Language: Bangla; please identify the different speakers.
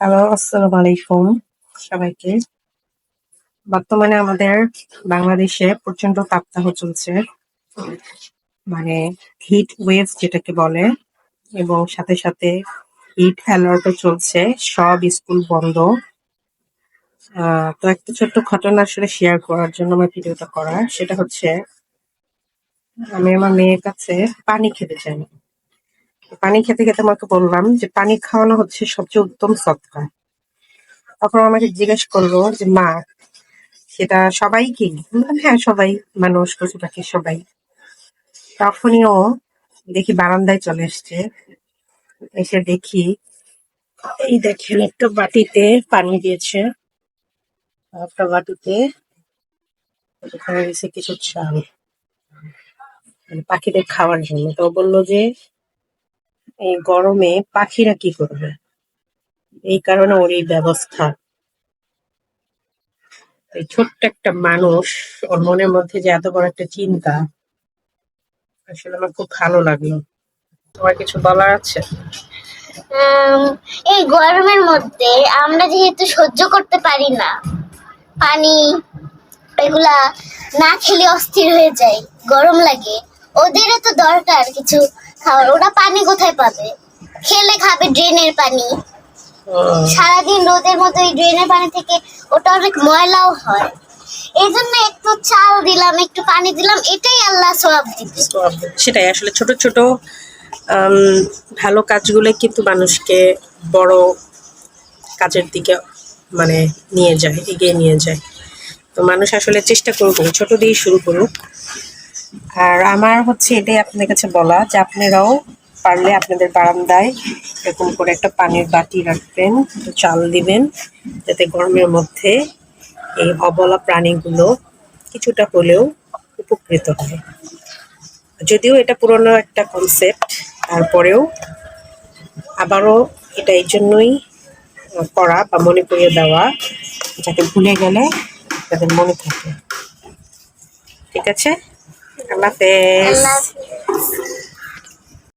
Speaker 1: হ্যালো, আসসালামু আলাইকুম সবাইকে। বর্তমানে আমাদের বাংলাদেশে প্রচন্ড তাপদাহ চলছে। মানে হিট ওয়েভ যেটাকে বলে এবং সাথে হিট অ্যালার্টও চলছে। সব স্কুল বন্ধ। তো একটা ছোট্ট ঘটনা আসলে শেয়ার করার জন্য আমার ভিডিওটা করা। সেটা হচ্ছে আমি আমার মেয়ের কাছে পানি খেতে চাই। পানি খেতে আমাকে বললাম যে পানি খাওয়ানো হচ্ছে সবচেয়ে উত্তম সদকা। তখন ও আমাকে জিজ্ঞেস করলো যে মা সেটা সবাই কি? আমি বললাম, হ্যাঁ সবাই, মানুষ, পশু-পাখি সবাই। তখনই ও দেখি বারান্দায় চলে এসছে। এসে দেখি এই দেখেন একটা বাটিতে পানি দিয়েছে। একটা বাটিতে এখানে দিয়েছে কিছু চাল, মানে পাখিদের খাওয়ার জন্য। তো ও বলল যে এই গরমে পাখিরা কি করবে? এই কারণে ওর এই ব্যবস্থা। এই ছোট্ট একটা মানুষ, ওর মনের মধ্যে যে এত বড় একটা চিন্তা, আসলে আমার খুব ভালো লাগলো। তোমার কিছু বলার আছে?
Speaker 2: আম, এই গরমের মধ্যে আমরা যেহেতু সহ্য করতে পারি না পানি, এগুলা না খেলে অস্থির হয়ে যায়, গরম লাগে। ওদেরও তো দরকার কিছু খাওয়ার, ওরা পানি কোথায় পাবে? খেলে খাবে ড্রেনের পানি। সারাদিন রোদের মধ্যে ওই ড্রেনের পানি থেকে ওটা অনেক ময়লাও হয়। এই জন্য একটু চাল দিলাম, একটু পানি দিলাম, এটাই আল্লাহ সওয়াব দিবে।
Speaker 1: সেটাই আসলে ছোট ছোট আম, ভালো কাজগুলো কিন্তু মানুষকে বড় কাজের দিকে মানে নিয়ে যায়, এগিয়ে নিয়ে যায়। তো মানুষ আসলে চেষ্টা করুক, ছোট দিয়ে শুরু করুক। আর আমার হচ্ছে এটাই আপনাদের কাছে বলা যে আপনারাও পারলে আপনাদের বারান্দায় এরকম করে একটা পানির বাটি রাখবেন, একটু চাল দিবেন, যাতে গরমের মধ্যে এই অবলা প্রাণীগুলো কিছুটা হলেও উপকৃত হয়। যদিও এটা পুরনো একটা কনসেপ্ট, তারপরেও আবারও এটা এই জন্যই করা বা মনে করিয়ে দেওয়া, যাতে ভুলে গেলে তাদের মনে থাকে। ঠিক আছে? আল্লাহ হাফেজ।
Speaker 2: আল্লাহ হাফেজ।